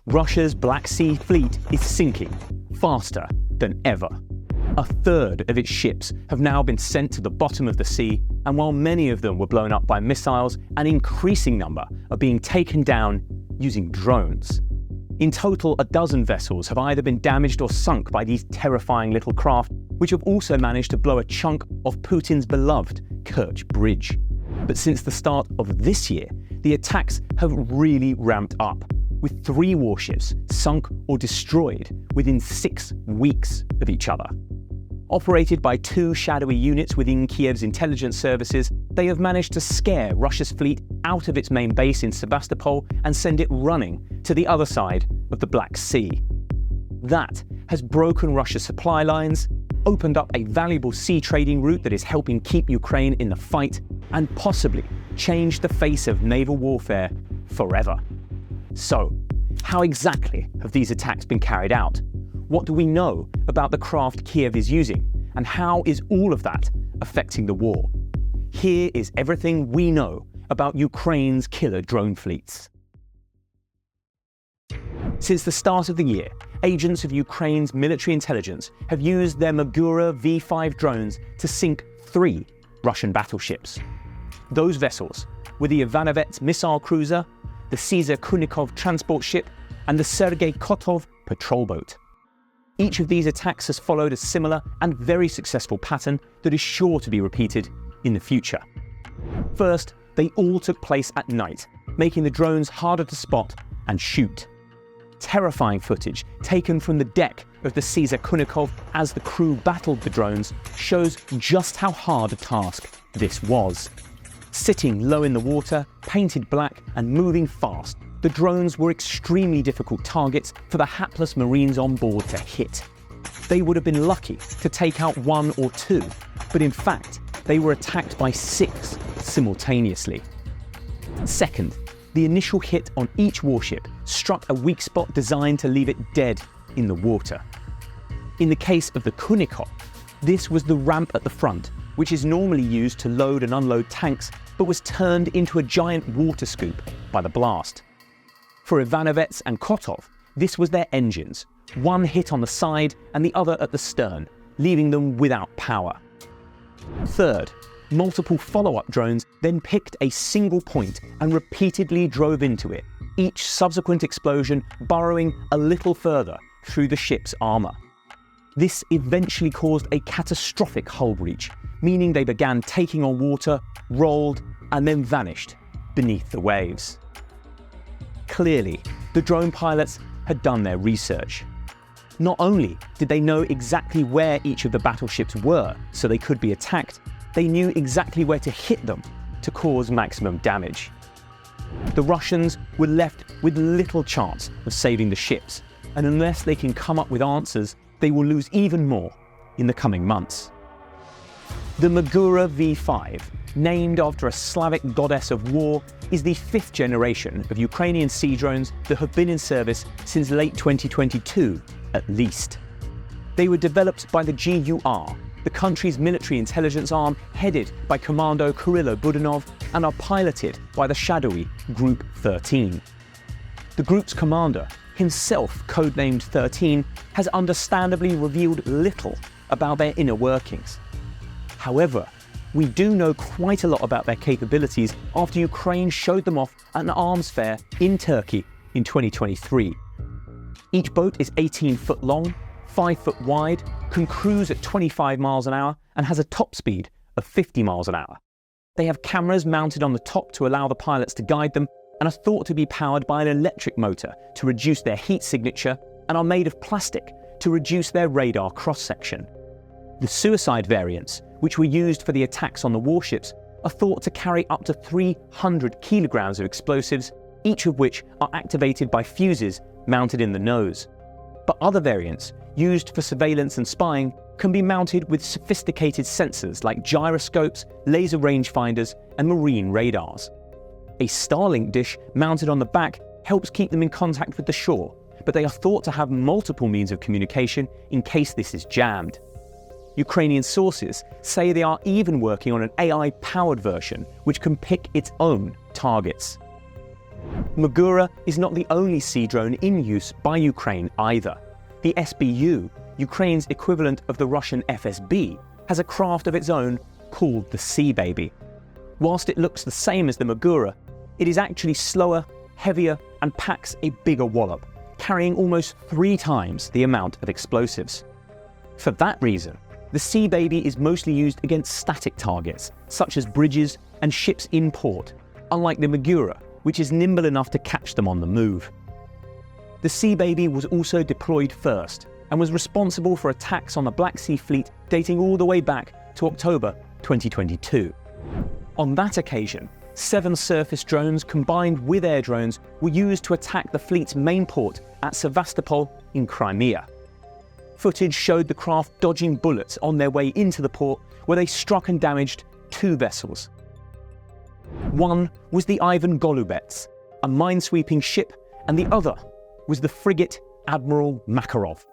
Russia's Black Sea fleet is sinking faster than ever. A third of its ships have now been sent to the bottom of the sea, and while many of them were blown up by missiles, an increasing number are being taken down using drones. In total, a dozen vessels have either been damaged or sunk by these terrifying little craft, which have also managed to blow a chunk of Putin's beloved Kerch Bridge. But since the start of this year, the attacks have really ramped up, with 3 warships sunk or destroyed within 6 weeks of each other. Operated by 2 shadowy units within Kiev's intelligence services, they have managed to scare Russia's fleet out of its main base in Sebastopol and send it running to the other side of the Black Sea. That has broken Russia's supply lines, opened up a valuable sea trading route that is helping keep Ukraine in the fight, and possibly changed the face of naval warfare forever. So, how exactly have these attacks been carried out? What do we know about the craft Kiev is using? And how is all of that affecting the war? Here is everything we know about Ukraine's killer drone fleets. Since the start of the year, agents of Ukraine's military intelligence have used their Magura V5 drones to sink 3 Russian battleships. Those vessels were the Ivanovets missile cruiser, the Caesar Kunikov transport ship, and the Sergei Kotov patrol boat. Each of these attacks has followed a similar and very successful pattern that is sure to be repeated in the future. First, they all took place at night, making the drones harder to spot and shoot. Terrifying footage taken from the deck of the Caesar Kunikov as the crew battled the drones shows just how hard a task this was. Sitting low in the water, painted black and moving fast, the drones were extremely difficult targets for the hapless Marines on board to hit. They would have been lucky to take out 1 or 2, but in fact, they were attacked by 6 simultaneously. Second, the initial hit on each warship struck a weak spot designed to leave it dead in the water. In the case of the Kunikov, this was the ramp at the front, which is normally used to load and unload tanks, but was turned into a giant water scoop by the blast. For Ivanovets and Kotov, this was their engines, one hit on the side and the other at the stern, leaving them without power. Third, multiple follow-up drones then picked a single point and repeatedly drove into it, each subsequent explosion burrowing a little further through the ship's armour. This eventually caused a catastrophic hull breach, meaning they began taking on water, rolled, and then vanished beneath the waves. Clearly, the drone pilots had done their research. Not only did they know exactly where each of the battleships were so they could be attacked, they knew exactly where to hit them to cause maximum damage. The Russians were left with little chance of saving the ships, and unless they can come up with answers, they will lose even more in the coming months. The Magura V5, named after a Slavic goddess of war, is the 5th generation of Ukrainian sea drones that have been in service since late 2022 at least. They were developed by the GUR, the country's military intelligence arm headed by Commando Kirill Budanov, and are piloted by the shadowy Group 13. The group's commander, himself codenamed 13, has understandably revealed little about their inner workings. However, we do know quite a lot about their capabilities after Ukraine showed them off at an arms fair in Turkey in 2023. Each boat is 18 foot long, 5 foot wide, can cruise at 25 miles an hour, and has a top speed of 50 miles an hour. They have cameras mounted on the top to allow the pilots to guide them, and are thought to be powered by an electric motor to reduce their heat signature, and are made of plastic to reduce their radar cross-section. The suicide variants, which were used for the attacks on the warships, are thought to carry up to 300 kilograms of explosives, each of which are activated by fuses mounted in the nose. But other variants, used for surveillance and spying, can be mounted with sophisticated sensors like gyroscopes, laser rangefinders, and marine radars. A Starlink dish mounted on the back helps keep them in contact with the shore, but they are thought to have multiple means of communication in case this is jammed. Ukrainian sources say they are even working on an AI-powered version which can pick its own targets. Magura is not the only sea drone in use by Ukraine either. The SBU, Ukraine's equivalent of the Russian FSB, has a craft of its own called the Sea Baby. Whilst it looks the same as the Magura, it is actually slower, heavier, and packs a bigger wallop, carrying almost 3 times the amount of explosives. For that reason, the Sea Baby is mostly used against static targets, such as bridges and ships in port, unlike the Magura, which is nimble enough to catch them on the move. The Sea Baby was also deployed first, and was responsible for attacks on the Black Sea Fleet dating all the way back to October 2022. On that occasion, 7 surface drones combined with air drones were used to attack the fleet's main port at Sevastopol in Crimea. Footage showed the craft dodging bullets on their way into the port, where they struck and damaged 2 vessels. One was the Ivan Golubets, a minesweeping ship, and the other was the frigate Admiral Makarov.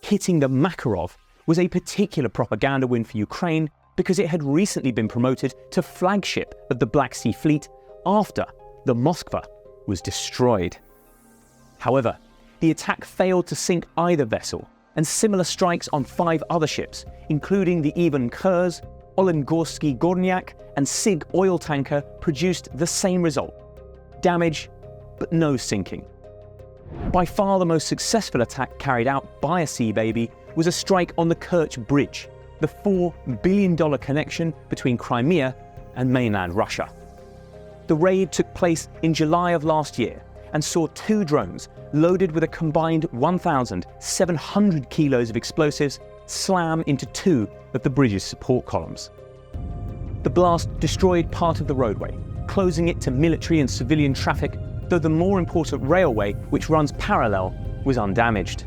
Hitting the Makarov was a particular propaganda win for Ukraine because it had recently been promoted to flagship of the Black Sea Fleet after the Moskva was destroyed. However, the attack failed to sink either vessel, and similar strikes on 5 other ships, including the Ivan Kerch, Olengorsky Gornyak, and Sig oil tanker, produced the same result: damage, but no sinking. By far the most successful attack carried out by a Sea Baby was a strike on the Kerch Bridge, the $4 billion connection between Crimea and mainland Russia. The raid took place in July of last year and saw 2 drones loaded with a combined 1,700 kilos of explosives slam into 2 of the bridge's support columns. The blast destroyed part of the roadway, closing it to military and civilian traffic, though the more important railway, which runs parallel, was undamaged.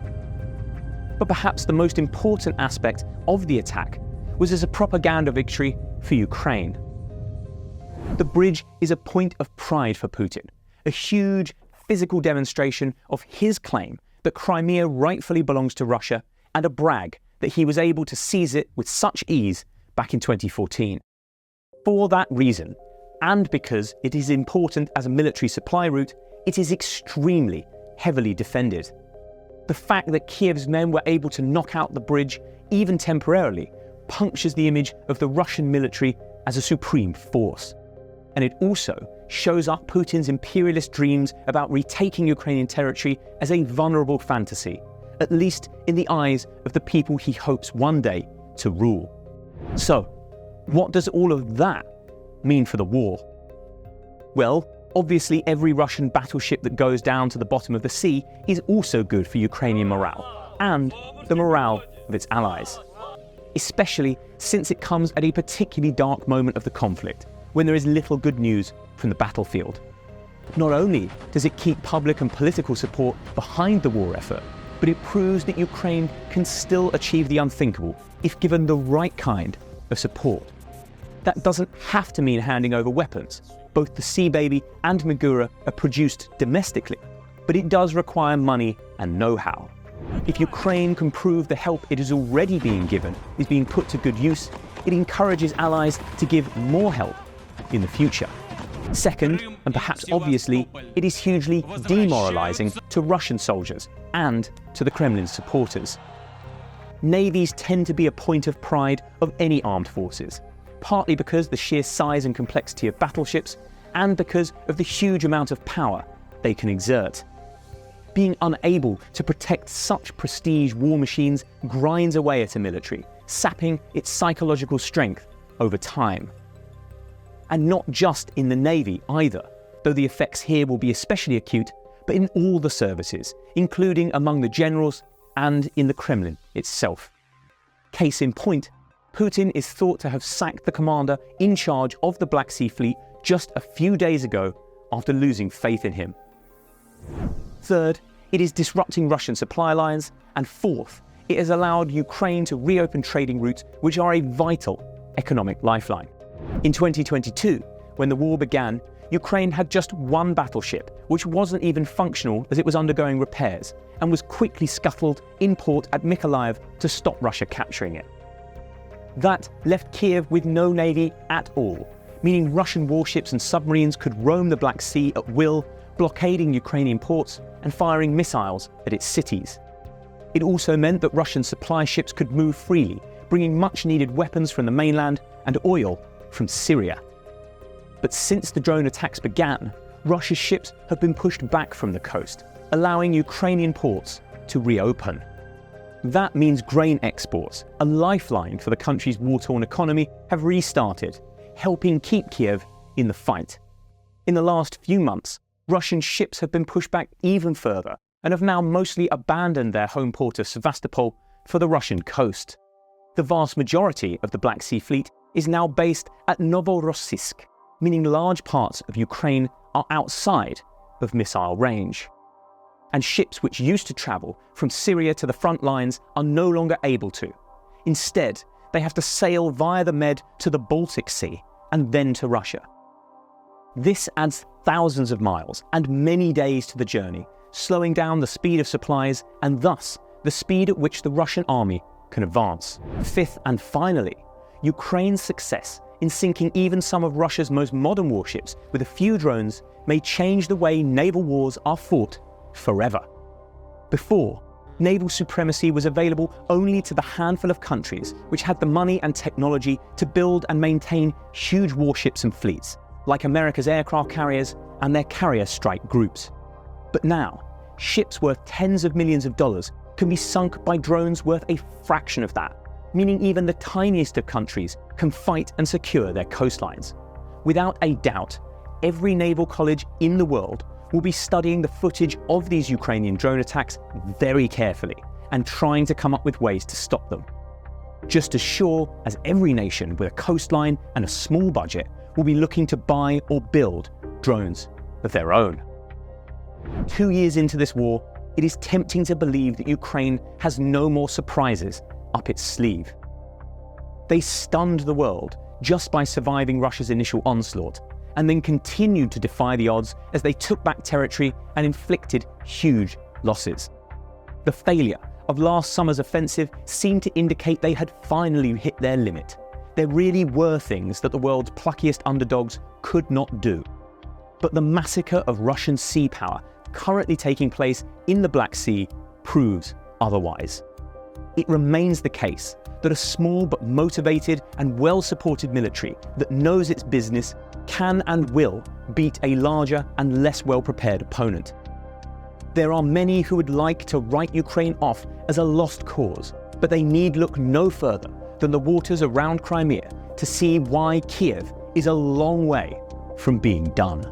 But perhaps the most important aspect of the attack was as a propaganda victory for Ukraine. The bridge is a point of pride for Putin, a huge physical demonstration of his claim that Crimea rightfully belongs to Russia, and a brag that he was able to seize it with such ease back in 2014. For that reason, and because it is important as a military supply route, it is extremely heavily defended. The fact that Kiev's men were able to knock out the bridge, even temporarily, punctures the image of the Russian military as a supreme force. And it also shows up Putin's imperialist dreams about retaking Ukrainian territory as a vulnerable fantasy, at least in the eyes of the people he hopes one day to rule. So, what does all of that mean for the war? Well, obviously every Russian battleship that goes down to the bottom of the sea is also good for Ukrainian morale, and the morale of its allies. Especially since it comes at a particularly dark moment of the conflict, when there is little good news from the battlefield. Not only does it keep public and political support behind the war effort, but it proves that Ukraine can still achieve the unthinkable if given the right kind of support. That doesn't have to mean handing over weapons. Both the Sea Baby and Magura are produced domestically, but it does require money and know-how. If Ukraine can prove the help it is already being given is being put to good use, it encourages allies to give more help in the future. Second, and perhaps obviously, it is hugely demoralizing to Russian soldiers and to the Kremlin's supporters. Navies tend to be a point of pride of any armed forces, partly because the sheer size and complexity of battleships, and because of the huge amount of power they can exert. Being unable to protect such prestige war machines grinds away at a military, sapping its psychological strength over time. And not just in the Navy either, though the effects here will be especially acute, but in all the services, including among the generals and in the Kremlin itself. Case in point, Putin is thought to have sacked the commander in charge of the Black Sea Fleet just a few days ago after losing faith in him. Third, it is disrupting Russian supply lines, and fourth, it has allowed Ukraine to reopen trading routes which are a vital economic lifeline. In 2022, when the war began, Ukraine had just 1 battleship, which wasn't even functional as it was undergoing repairs, and was quickly scuttled in port at Mykolaiv to stop Russia capturing it. That left Kiev with no navy at all, meaning Russian warships and submarines could roam the Black Sea at will blockading Ukrainian ports and firing missiles at its cities. It also meant that Russian supply ships could move freely, bringing much-needed weapons from the mainland and oil from Syria. But since the drone attacks began, Russia's ships have been pushed back from the coast, allowing Ukrainian ports to reopen. That means grain exports, a lifeline for the country's war-torn economy, have restarted, helping keep Kiev in the fight. In the last few months, Russian ships have been pushed back even further and have now mostly abandoned their home port of Sevastopol for the Russian coast. The vast majority of the Black Sea Fleet is now based at Novorossiysk, meaning large parts of Ukraine are outside of missile range. And ships which used to travel from Syria to the front lines are no longer able to. Instead, they have to sail via the Med to the Baltic Sea and then to Russia. This adds thousands of miles and many days to the journey, slowing down the speed of supplies and thus the speed at which the Russian army can advance. Fifth and finally, Ukraine's success in sinking even some of Russia's most modern warships with a few drones may change the way naval wars are fought forever. Before, naval supremacy was available only to the handful of countries which had the money and technology to build and maintain huge warships and fleets, like America's aircraft carriers and their carrier strike groups. But now, ships worth tens of millions of dollars can be sunk by drones worth a fraction of that, meaning even the tiniest of countries can fight and secure their coastlines. Without a doubt, every naval college in the world will be studying the footage of these Ukrainian drone attacks very carefully and trying to come up with ways to stop them. Just as sure as every nation with a coastline and a small budget will be looking to buy or build drones of their own. 2 years into this war, it is tempting to believe that Ukraine has no more surprises up its sleeve. They stunned the world just by surviving Russia's initial onslaught, and then continued to defy the odds as they took back territory and inflicted huge losses. The failure of last summer's offensive seemed to indicate they had finally hit their limit. There really were things that the world's pluckiest underdogs could not do. But the massacre of Russian sea power currently taking place in the Black Sea proves otherwise. It remains the case that a small but motivated and well-supported military that knows its business can and will beat a larger and less well-prepared opponent. There are many who would like to write Ukraine off as a lost cause, but they need look no further than the waters around Crimea to see why Kiev is a long way from being done.